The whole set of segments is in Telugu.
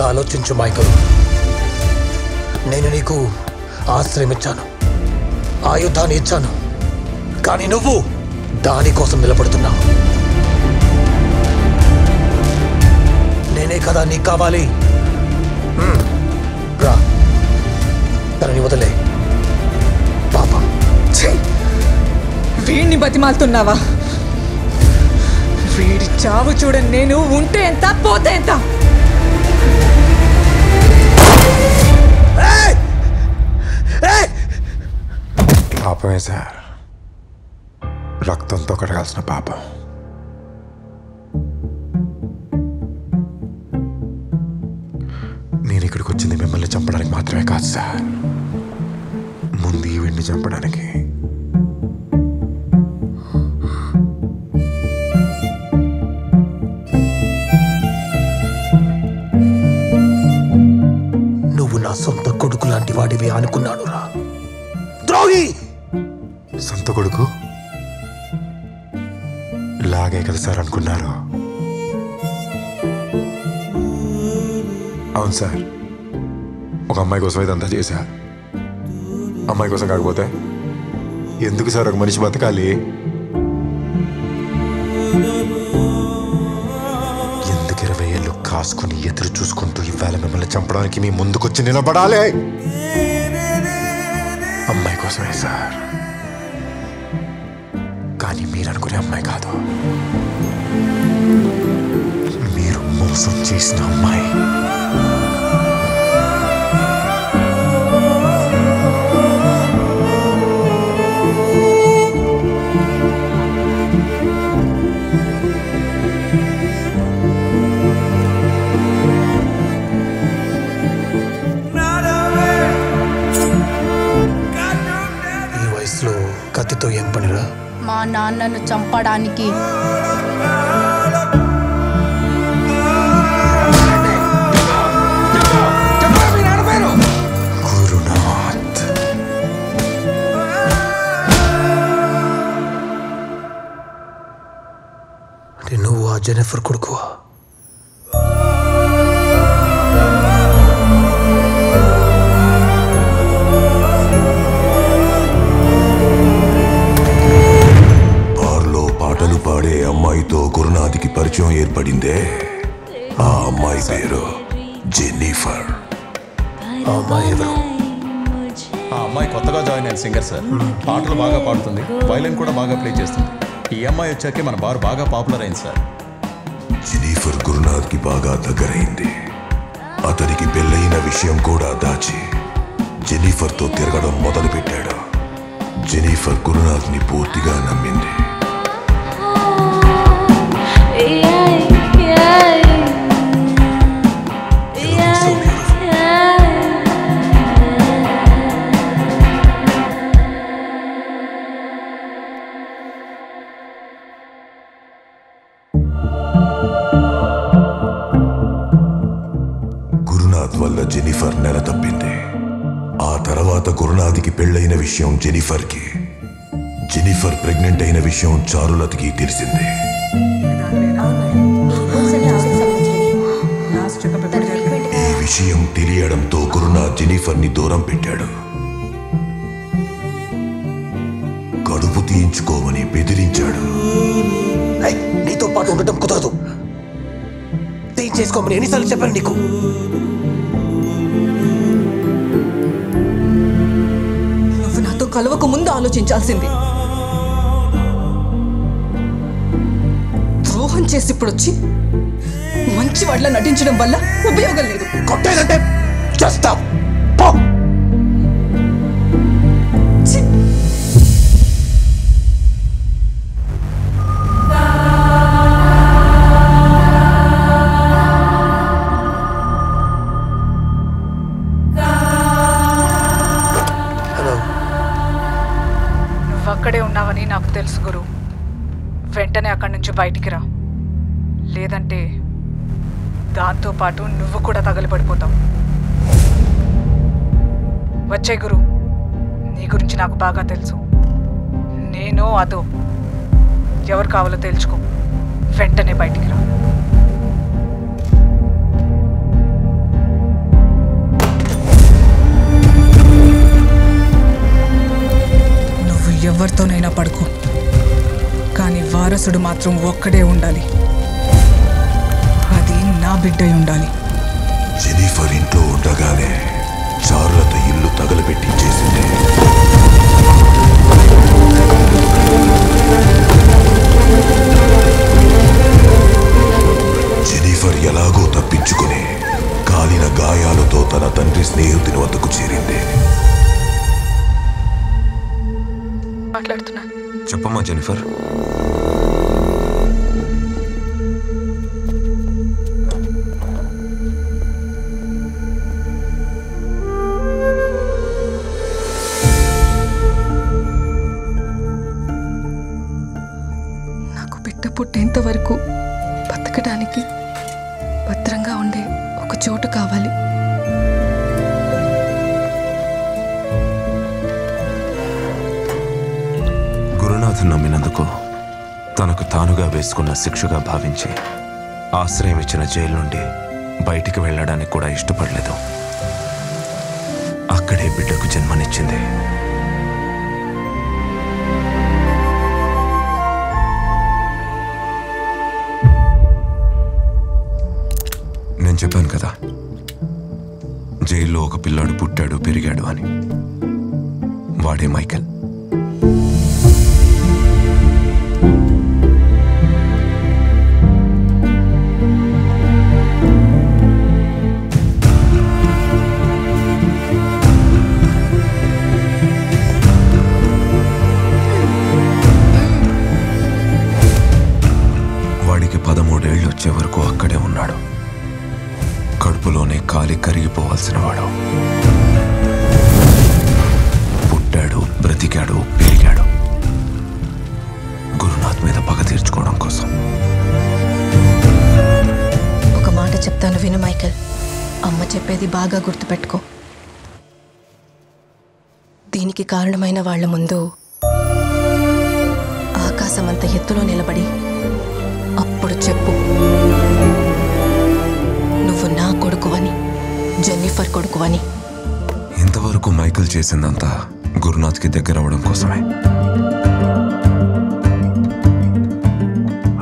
ఆలోచించు మైకల్. నేను నీకు ఆశ్రయం ఇచ్చాను, ఆయుధాన్ని ఇచ్చాను, కానీ నువ్వు దానికోసం నిలబడుతున్నావు. నేనే కదా నీకు కావాలి. రా, తనని వదిలే. పాపం. వీడిని బతిమాలుతున్నావా? వీడి చావు చూడని నేను ఉంటే ఎంత పోతే ఎంత. పాపమే సార్, రక్తంతో కడగాల్సిన పాపం. నేను ఇక్కడికి వచ్చింది మిమ్మల్ని చంపడానికి మాత్రమే కాదు సార్, ముందు ఈవిడ్ని చంపడానికి. నువ్వు నా సొంత కొడుకు లాంటి వాడివి అనుకున్నాను రా ద్రోహి. సొంత కొడుకు లాగే కదా సార్ అనుకున్నారు? అవును సార్, ఒక అమ్మాయి కోసం ఇదంతా చేశా. అమ్మాయి కోసం కాకపోతే ఎందుకు సార్ ఒక మనిషి బతకాలి? ఎందుకు 20 ఏళ్ళు కాసుకుని ఎదురు చూసుకుంటూ ఇవాళ మిమ్మల్ని చంపడానికి మీ ముందుకొచ్చి నిలబడాలి? అమ్మాయి కోసమే సార్, కానీ మీరు అనుకునే అమ్మాయి కాదు, మీరు మోసం చేసిన అమ్మాయి. ఈ వయసులో కత్తితో ఏం పనిరా? మా నాన్నను చంపడానికి. గురునాథ్. అంటే నువ్వు ఆ జెనిఫర్ కొడుకువా? పాడే అమ్మాయితో గురునాథ్కి పరిచయం ఏర్పడిందే, ఆ అమ్మాయి పేరు జెన్నిఫర్. ఆ అమ్మాయి ఎవరు? ఆ అమ్మాయి కొత్తగా జాయిన్ అయిన సింగర్ సార్. పాటలు బాగా పాడుతుంది, వైలిన్ కూడా బాగా ప్లే చేస్తుంది. ఈ అమ్మాయి వచ్చాకే మన బార్ బాగా పాపులర్ అయింది సార్. జెన్నిఫర్ గురునాథ్కి బాగా దగ్గరైంది. అతనికి పెళ్ళైన విషయం కూడా దాచి జెన్నిఫర్తో తిరగడం మొదలుపెట్టాడు. జెన్నిఫర్ గురునాథ్ని పూర్తిగా నమ్మింది. గురునాథ్ వల్ల జెన్నిఫర్ నెల తప్పింది. ఆ తర్వాత గురునాథ్కి పెళ్ళైన విషయం జెన్నిఫర్కి, జెన్నిఫర్ ప్రెగ్నెంట్ అయిన విషయం చారులతకి తెలిసింది. ఈ విషయం తెలియడంతో గురునాథ్ జెన్నిఫర్ని దూరం పెట్టాడు. కడుపు తీయించుకోమని బెదిరించాడు. నీతో పాటు ఉండటం కుదరదు. తీయించేసుకోమని ఎన్నిసార్లు చెప్పాను నీకు? నువ్వు నాతో కలవక ముందు ఆలోచించాల్సింది. ద్రోహం చేసి ఇప్పుడు వచ్చి మంచి వాళ్ళ నటించడం వల్ల ఉపయోగం లేదు. కొట్టేదంటే చేస్తావు. నువ్వక్కడే ఉన్నావని నాకు తెలుసు గురు. వెంటనే అక్కడి నుంచి బయటికి రా, లేదంటే దాంతో పాటు నువ్వు కూడా తగలబడిపోతావు. వచ్చే గురు, నీ గురించి నాకు బాగా తెలుసు. నేను అదో ఎవరు కావాలో తెలుసుకో. వెంటనే బయటికి రా. ఎవరితోనైనా పడుకో, కానీ వారసుడు మాత్రం ఒక్కడే ఉండాలి. అది నా బిడ్డై ఉండాలి. జెనిఫర్ ఇంట్లో ఉండగానే చారులత ఇల్లు తగలబెట్టించేసింది. జెనిఫర్ ఎలాగో తప్పించుకుని కాలిన గాయాలతో తన తండ్రి స్నేహితుని వద్దకు చేరింది. మాట్లాడుతున్నా. చెప్పమ్మా జెనిఫర్. నాకు బిడ్డ పుట్టేంత వరకు బతకడానికి భద్రంగా ఉండే ఒక చోటు కావాలి. గురునాథన్ నమ్మినందుకు తనకు తానుగా వేసుకున్న శిక్షగా భావించి ఆశ్రయం ఇచ్చిన జైలు నుండి బయటికి వెళ్ళడానికి కూడా ఇష్టపడలేదు. అక్కడే బిడ్డకు జన్మనిచ్చింది. నేను చెప్పాను కదా, జైల్లో ఒక పిల్లాడు పుట్టాడు పెరిగాడు అని. వాడే మైకేల్. వాడికి 13 ఏళ్ళు వచ్చే వరకు అక్కడే ఉన్నాడు. కడుపులోనే కాలి కరిగిపోవాల్సిన వాడు. పుట్టాడు, బ్రతికాడు, పెరిగాడు గురునాథ్ మీద పగ తీర్చుకోవడం కోసం. ఒక మాట చెప్తాను విను మైకేల్. అమ్మ చెప్పేది బాగా గుర్తుపెట్టుకో. దీనికి కారణమైన వాళ్ళ ముందు ఆకాశమంత ఎత్తులో నిలబడి అప్పుడు చెప్పు, నువ్వు నా కొడుకువని, జెన్నిఫర్ కొడుకువని. ఇంతవరకు మైకేల్ చేసిందంతా గురునాథ్కి దగ్గర అవడం కోసమే.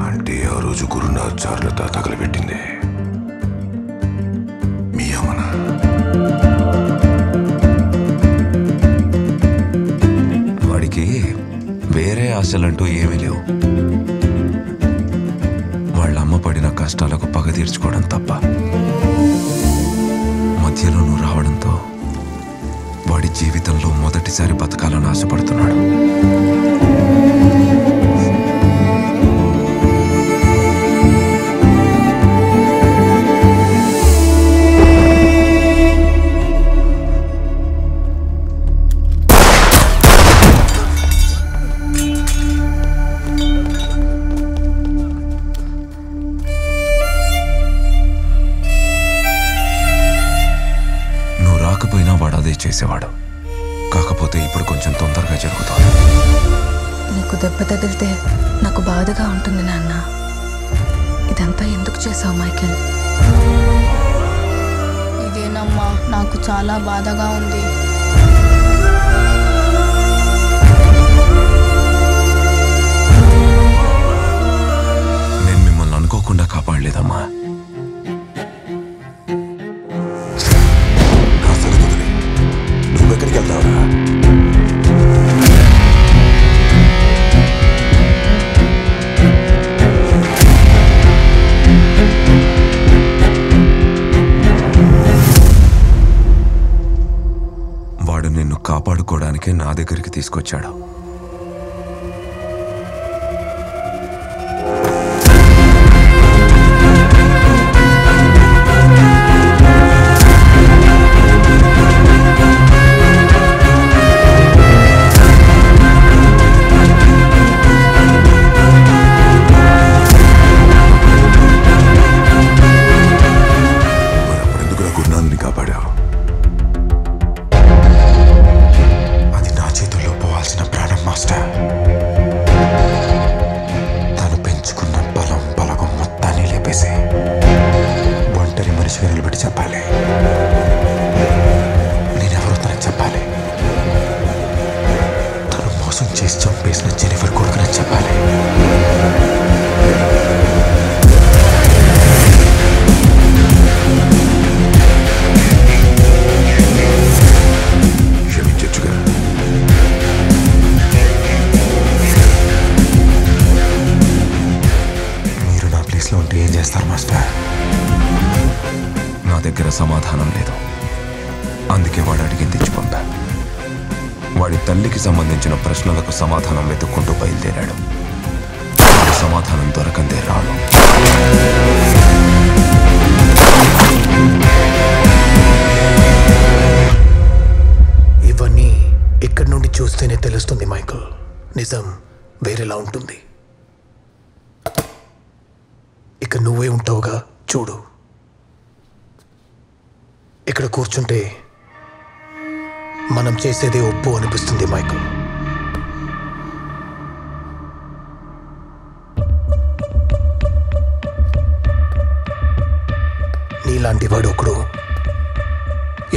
అంటే ఆ రోజు గురునాథ్ చారులత తగలబెట్టింది మీ అమ్మన. వాడికి వేరే ఆశలంటూ ఏమీ లేవు. వాళ్ళ అమ్మ పడిన కష్టాలకు పగ తీర్చుకోవడం తప్ప. మధ్యలో నువ్వు రావడంతో వాడి జీవితంలో మొదటిసారి బతకాలని ఆశపడుతున్నాడు. రాకపోయినా వాడు అదే చేసేవాడు. కాకపోతే ఇప్పుడు కొంచెం తొందరగా జరుగుతుంది. నీకు దెబ్బ తగిలితే నాకు బాధగా ఉంటుంది నాన్న. ఇదంతా ఎందుకు చేసావు మైకేల్? ఇదేనమ్మా, నాకు చాలా బాధగా ఉంది. నేను మిమ్మల్ని అనుకోకుండా కాపాడలేదమ్మా. ఎక్కడికి వెళ్తావా? వాడు నిన్ను కాపాడుకోవడానికే నా దగ్గరికి తీసుకొచ్చాడు. అది నా చేతుల్లో పోవాల్సిన ప్రాణం. దగ్గర సమాధానం లేదు. అందుకే వాడు అడిగింది ఇచ్చి పంపా. వాడి తల్లికి సంబంధించిన ప్రశ్నలకు సమాధానం వెతుక్కుంటూ బయలుదేరాడు. సమాధానం దొరకందే రాడు. ఇవన్నీ ఇక్కడి నుండి చూస్తేనే తెలుస్తుంది మైకల్. నిజం వేరేలా ఉంటుంది. ఇక నువ్వే ఉంటావుగా, చూడు. ఇక్కడ కూర్చుంటే మనం చేసేదే ఒప్పు అనిపిస్తుంది మైకల్. నీలాంటి వాడు ఒకడు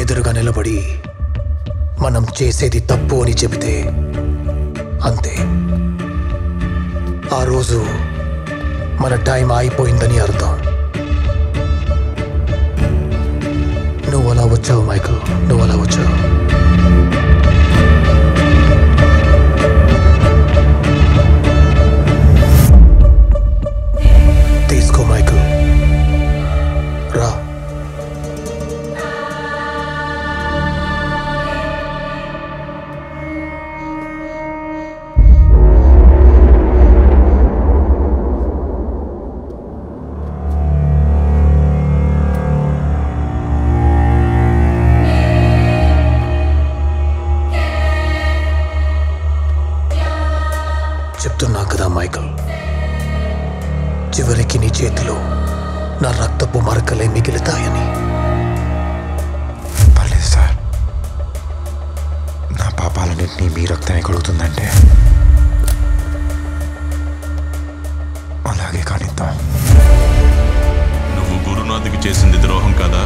ఎదురుగా నిలబడి మనం చేసేది తప్పు అని చెబితే అంతే, ఆ రోజు మన టైం అయిపోయిందని అర్థం. నువ్వు అలా వచ్చావు మైకల్, నువ్వు అలా వచ్చావు. తీసుకో మైకల్, రా. చెప్తున్నా కదా మైకల్, చివరికి నీ చేతిలో నా రక్తపు మరకలే మిగులుతాయని. పర్లేదు సార్, నా పాపాలన్నింటినీ మీ రక్తమే కడుగుతుందంటే అలాగే కానిద్దాం. నువ్వు గురునాథ్కి చేసింది ద్రోహం కదా?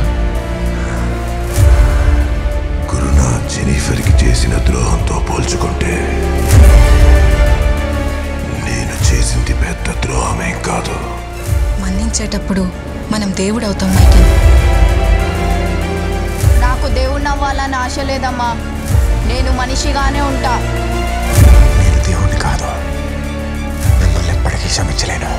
గురునాథ్ జెనిఫర్కి చేసిన ద్రోహంతో పోల్చుకుంటే నేను చేసింది పెద్ద ద్రోహమేం కాదు. మన్నించేటప్పుడు మనం దేవుడు అవుతాం మైకేల్. నాకు దేవుణ్ణి అవ్వాలని ఆశ లేదమ్మా. నేను మనిషిగానే ఉంటా. నేను దేవుణ్ణి కాదు, మిమ్మల్ని ఎప్పటికీ క్షమించలేను.